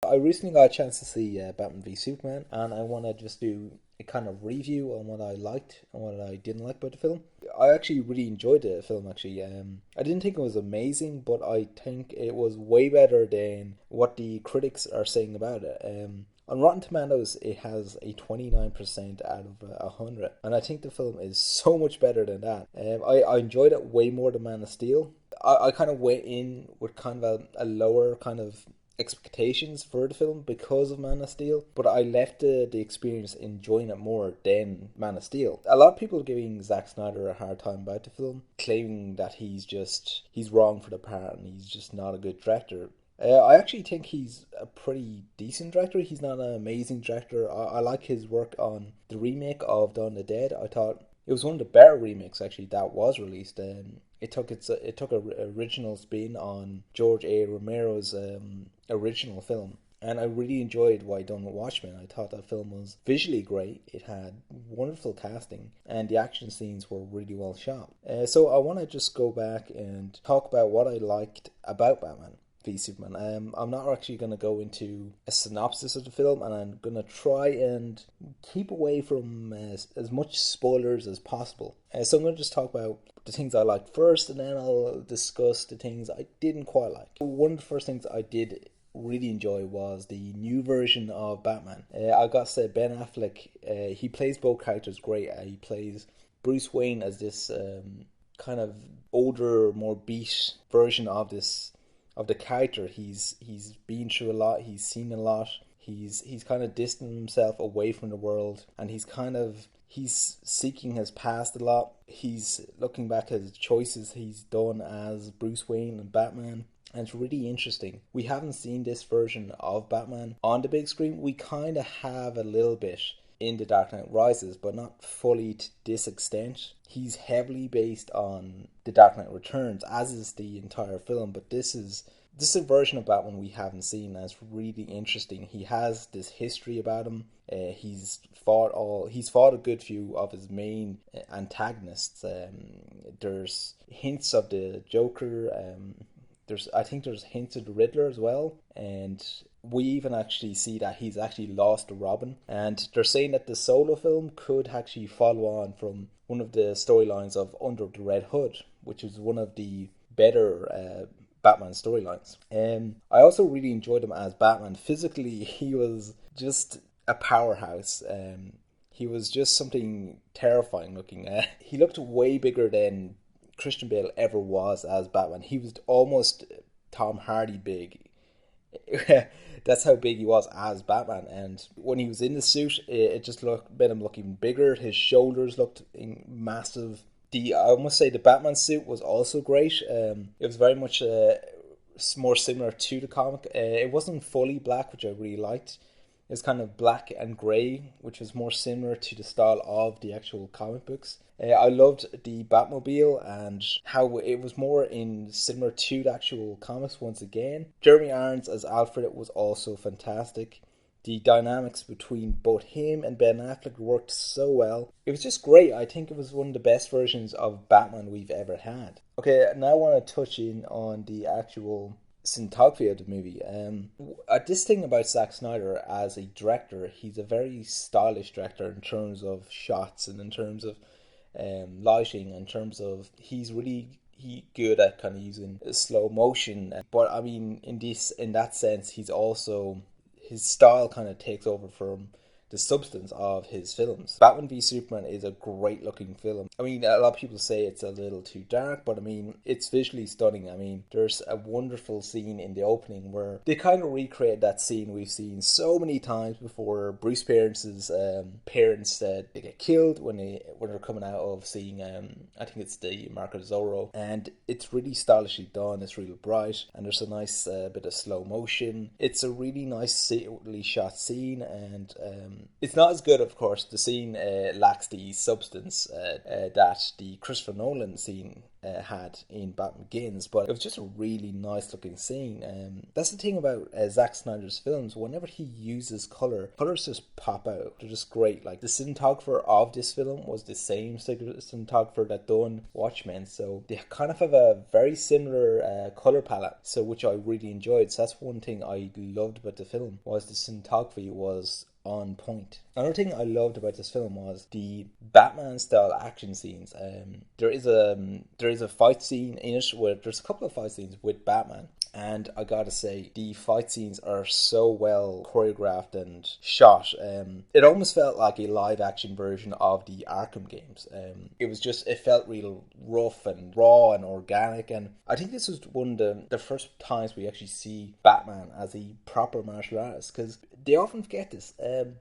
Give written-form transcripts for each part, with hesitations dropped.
I recently got a chance to see Batman v Superman, and I want to just do a kind of review on what I liked and what I didn't like about the film. I actually really enjoyed the film. Actually, I didn't think it was amazing, but I think it was way better than what the critics are saying about it. On Rotten Tomatoes, it has a 29% out of 100, and I think the film is so much better than that. I enjoyed it way more than Man of Steel. I kind of went in with kind of a lower kind of expectations for the film because of Man of Steel, but I left the experience enjoying it more than Man of Steel. A lot of people are giving Zack Snyder a hard time about the film, claiming that he's wrong for the part and he's just not a good director. I actually think he's a pretty decent director. He's not an amazing director. I like his work on the remake of Dawn of the Dead. I thought it was one of the better remakes actually that was released. It took a original spin on George A. Romero's original film, and I really enjoyed what I done with Watchmen. I thought that film was visually great. It had wonderful casting, and the action scenes were really well shot. So I want to just go back and talk about what I liked about Batman v Superman. I'm not actually going to go into a synopsis of the film, and I'm going to try and keep away from as much spoilers as possible. So I'm going to just talk about the things I liked first, and then I'll discuss the things I didn't quite like. One of the first things I did really enjoy was the new version of Batman. I got to say, Ben Affleck, he plays both characters great. He plays Bruce Wayne as this kind of older, more beat version of the character. He's been through a lot. He's seen a lot. He's kind of distanced himself away from the world, and he's seeking his past a lot. He's looking back at his choices he's done as Bruce Wayne and Batman, and it's really interesting. We haven't seen this version of Batman on the big screen. We kind of have a little bit in The Dark Knight Rises, but not fully to this extent. He's heavily based on The Dark Knight Returns, as is the entire film, but this is a version of Batman we haven't seen, and it's really interesting. He has this history about him. He's fought a good few of his main antagonists. There's hints of the Joker. I think there's hints of the Riddler as well, and we even actually see that he's actually lost to Robin. And they're saying that the solo film could actually follow on from one of the storylines of Under the Red Hood, which is one of the better Batman storylines. I also really enjoyed him as Batman. Physically, he was just a powerhouse. He was just something terrifying looking. He looked way bigger than Christian Bale ever was as Batman. He was almost Tom Hardy big. That's how big he was as Batman, and when he was in the suit, it just made him look even bigger. His shoulders looked massive. I must say the Batman suit was also great. It was very much more similar to the comic. It wasn't fully black, which I really liked. It was kind of black and grey, which was more similar to the style of the actual comic books. I loved the Batmobile and how it was more similar to the actual comics once again. Jeremy Irons as Alfred was also fantastic. The dynamics between both him and Ben Affleck worked so well. It was just great. I think it was one of the best versions of Batman we've ever had. Okay, now I want to touch in on the actual cinematography of the movie. This thing about Zack Snyder as a director, he's a very stylish director in terms of shots and in terms of lighting, in terms of he's really good at kind of using slow motion. But I mean, in that sense, he's also, his style kind of takes over from the substance of his films. Batman v Superman is a great looking film. I mean, a lot of people say it's a little too dark, but I mean, it's visually stunning. I mean, there's a wonderful scene in the opening where they kind of recreate that scene we've seen so many times before. Bruce Parents' parents they get killed when they're coming out of seeing I think it's the Mark of Zorro, and it's really stylishly done. It's really bright, and there's a nice bit of slow motion. It's a really nicely shot scene, and it's not as good, of course. The scene lacks the substance that the Christopher Nolan scene had in Batman Begins, but it was just a really nice looking scene. That's the thing about Zack Snyder's films. Whenever he uses colors just pop out. They're just great. Like the cinematographer of this film was the same cinematographer that done Watchmen, so they kind of have a very similar color palette, so which I really enjoyed. So that's one thing I loved about the film, was the cinematography was on point. Another thing I loved about this film was the Batman style action scenes. There is a fight scene in it where there's a couple of fight scenes with Batman, and I gotta say the fight scenes are so well choreographed and shot. It almost felt like a live action version of the Arkham games. It felt real rough and raw and organic, and I think this was one of the first times we actually see Batman as a proper martial artist, because they often forget this.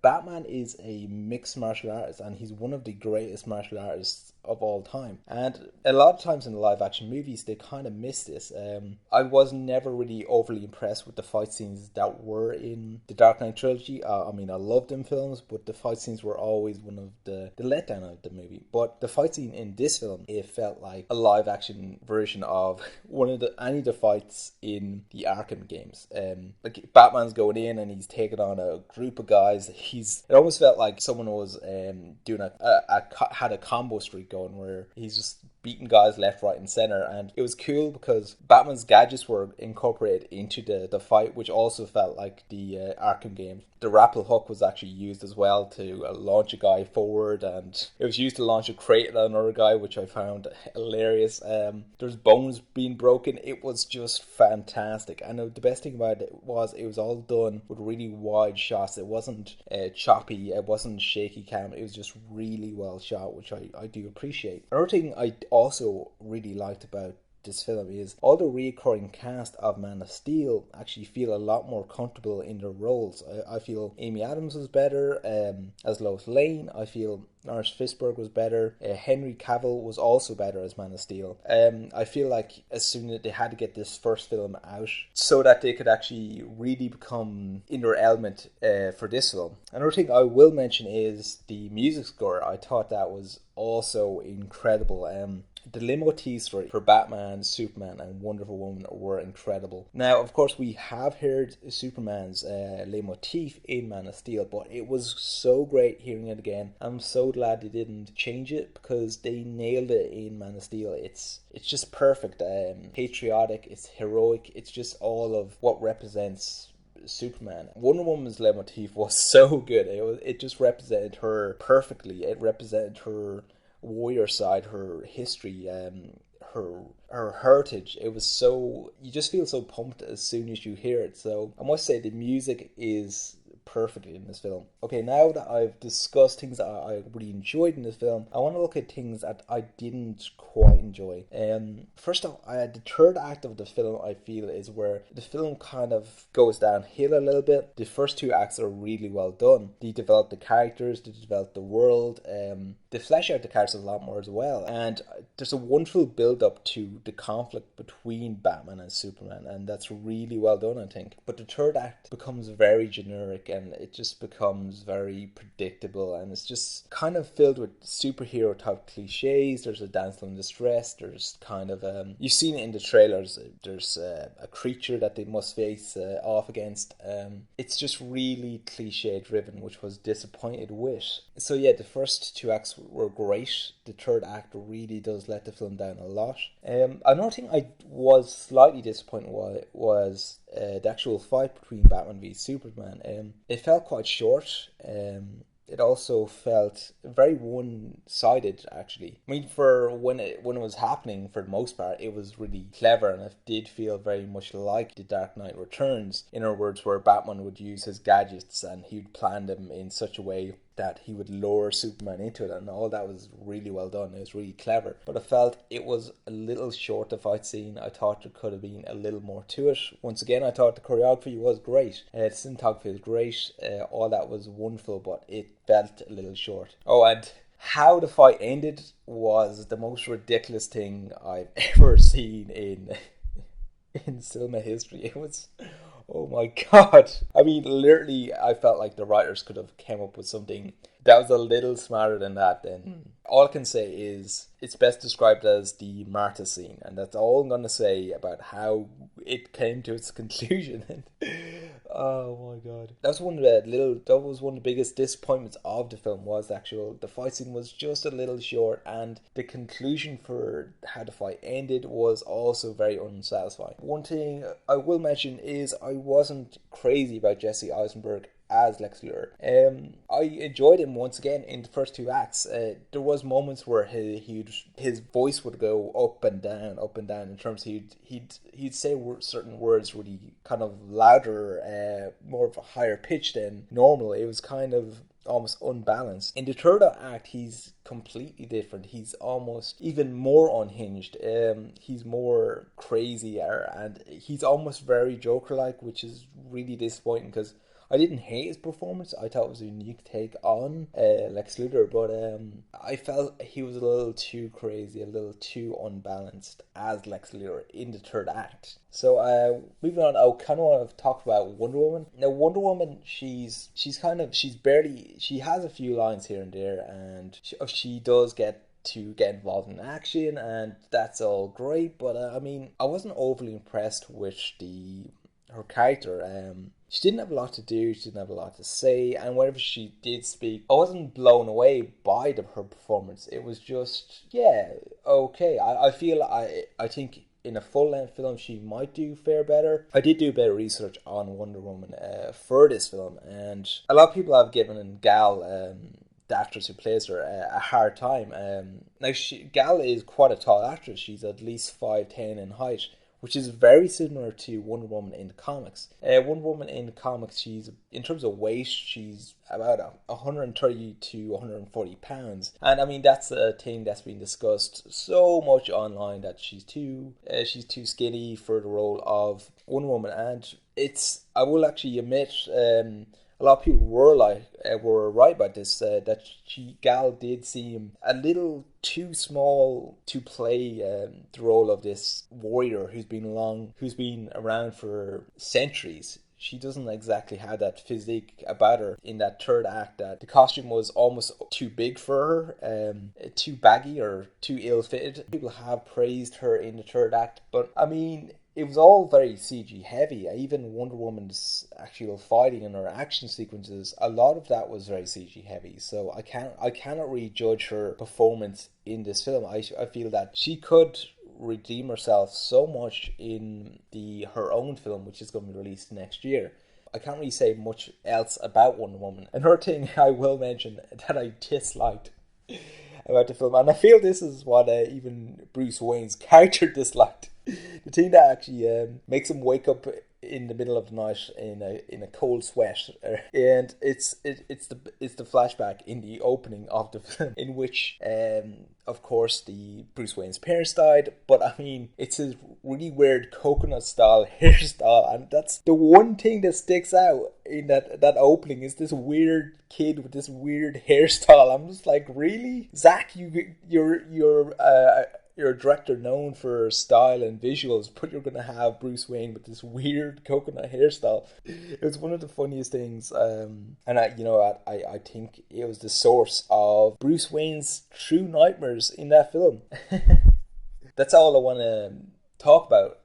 Batman is a mixed martial artist, and he's one of the greatest martial artists of all time. And a lot of times in the live action movies, they kind of miss this. I was never really overly impressed with the fight scenes that were in the Dark Knight trilogy. I mean, I loved them films, but the fight scenes were always one of the letdown of the movie. But the fight scene in this film, it felt like a live action version of any of the fights in the Arkham games. Like Batman's going in and he's taking on a group of guys. It almost felt like someone was doing had a combo streak going, where he's just beating guys left, right, and center. And it was cool because Batman's gadgets were incorporated into the fight, which also felt like the Arkham games. The grapple hook was actually used as well to launch a guy forward, and it was used to launch a crate at another guy, which I found hilarious. There's bones being broken. It was just fantastic. And the best thing about it was all done with really wide shots. It wasn't choppy, it wasn't shaky cam. It was just really well shot, which I do appreciate. Another thing I also really liked about this film is all the recurring cast of Man of Steel actually feel a lot more comfortable in their roles. I feel Amy Adams was better as Lois Lane. I feel Lawrence Fishburne was better. Henry Cavill was also better as Man of Steel. I feel like as soon as they had to get this first film out so that they could actually really become in their element for this film. Another thing I will mention is the music score. I thought that was also incredible. The leitmotifs for Batman, Superman, and Wonder Woman were incredible. Now, of course, we have heard Superman's leitmotif in Man of Steel, but it was so great hearing it again. I'm so glad they didn't change it, because they nailed it in Man of Steel. It's just perfect. Patriotic, it's heroic, it's just all of what represents Superman. Wonder Woman's leitmotif was so good. It just represented her perfectly. It represented her warrior side, her history, her heritage. It was so, you just feel so pumped as soon as you hear it. So I must say the music is perfectly in this film. Okay, now that I've discussed things that I really enjoyed in this film, I want to look at things that I didn't quite enjoy. First off, the third act of the film, I feel, is where the film kind of goes downhill a little bit. The first two acts are really well done. They develop the characters, they develop the world, they flesh out the characters a lot more as well. And there's a wonderful build-up to the conflict between Batman and Superman, and that's really well done, I think. But the third act becomes very generic, and it just becomes very predictable, and it's just kind of filled with superhero type cliches. There's a damsel in distress, there's kind of you've seen it in the trailers, there's a creature that they must face off against. It's just really cliche driven, which was disappointed with. So yeah, the first two acts were great. The third act really does let the film down a lot. Another thing I was slightly disappointed was the actual fight between Batman v Superman. It felt quite short. It also felt very one-sided, actually. I mean, for when it was happening, for the most part, it was really clever, and it did feel very much like The Dark Knight Returns. In other words, where Batman would use his gadgets and he would plan them in such a way that he would lure Superman into it, and all that was really well done. It was really clever, but I felt it was a little short, the fight scene. I thought there could have been a little more to it. Once again, I thought the choreography was great, the cinematography was great, all that was wonderful, but it felt a little short. Oh, and how the fight ended was the most ridiculous thing I've ever seen in cinema history. It was, oh my god. I mean, literally, I felt like the writers could have come up with something That was a little smarter than that then. All I can say is it's best described as the Martha scene, and that's all I'm going to say about how it came to its conclusion. Oh my god. That was one of the biggest disappointments of the film, was the fight scene was just a little short, and the conclusion for how the fight ended was also very unsatisfying. One thing I will mention is I wasn't crazy about Jesse Eisenberg as Lex Luthor. I enjoyed him once again in the first two acts. There was moments where his voice would go up and down, in terms he'd say certain words really kind of louder, more of a higher pitch than normal. It was kind of almost unbalanced. In the third act, he's completely different. He's almost even more unhinged. He's more crazier, and he's almost very Joker-like, which is really disappointing because I didn't hate his performance. I thought it was a unique take on Lex Luthor, but I felt he was a little too crazy, a little too unbalanced as Lex Luthor in the third act. So moving on, I kind of want to talk about Wonder Woman. Now, Wonder Woman, she has a few lines here and there, and she does get involved in action, and that's all great. But I mean, I wasn't overly impressed with her character. She didn't have a lot to do, she didn't have a lot to say, and whenever she did speak, I wasn't blown away by her performance. It was just, yeah, okay. I think in a full-length film she might do fare better. I did do a bit of research on Wonder Woman for this film, and a lot of people have given Gal, the actress who plays her, a hard time. Now, Gal is quite a tall actress. She's at least 5'10" in height, which is very similar to Wonder Woman in the comics. Wonder Woman in the comics, in terms of weight, she's about 130 to 140 pounds. And I mean, that's a thing that's been discussed so much online, that she's too skinny for the role of Wonder Woman. And I will actually admit, a lot of people were right about this, that Gal did seem a little too small to play the role of this warrior who's been around for centuries. She doesn't exactly have that physique about her in that third act. That the costume was almost too big for her, too baggy or too ill-fitted. People have praised her in the third act, but I mean, it was all very CG heavy. Even Wonder Woman's actual fighting and her action sequences, a lot of that was very CG heavy. So I cannot really judge her performance in this film. I feel that she could redeem herself so much in her own film, which is going to be released next year. I can't really say much else about Wonder Woman. Another thing I will mention that I disliked about the film, and I feel this is what even Bruce Wayne's character disliked. The thing that actually makes him wake up in the middle of the night in a cold sweat, and it's the flashback in the opening of the film, in which of course the Bruce Wayne's parents died, but I mean, it's a really weird coconut style hairstyle, and that's the one thing that sticks out in that opening, is this weird kid with this weird hairstyle. I'm just like, really, Zach, you're a director known for style and visuals, but you're going to have Bruce Wayne with this weird coconut hairstyle. It was one of the funniest things, and I think it was the source of Bruce Wayne's true nightmares in that film. That's all I want to talk about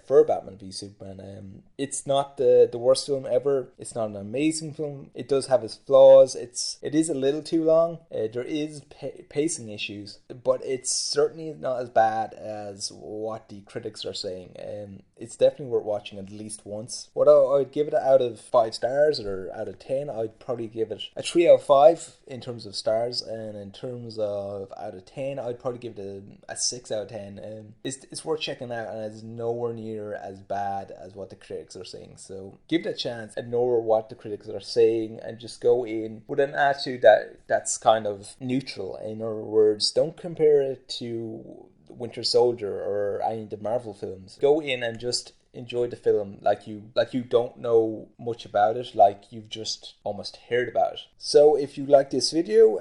for Batman v Superman. It's not the worst film ever. It's not an amazing film. It does have its flaws. It is a little too long. There is pacing issues, but it's certainly not as bad as what the critics are saying. It's definitely worth watching at least once. What I'd give it out of 5 stars or out of 10, I'd probably give it a 3 out of 5 in terms of stars, and in terms of out of 10, I'd probably give it a 6 out of 10. It's worth checking out, and it's nowhere near as bad as what the critics are saying. So give it a chance, ignore what the critics are saying, and just go in with an attitude that's kind of neutral. In other words, don't compare it to Winter Soldier or any of the Marvel films. Go in and just enjoy the film like you don't know much about it, like you've just almost heard about it. So if you like this video,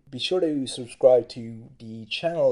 be sure to subscribe to the channel.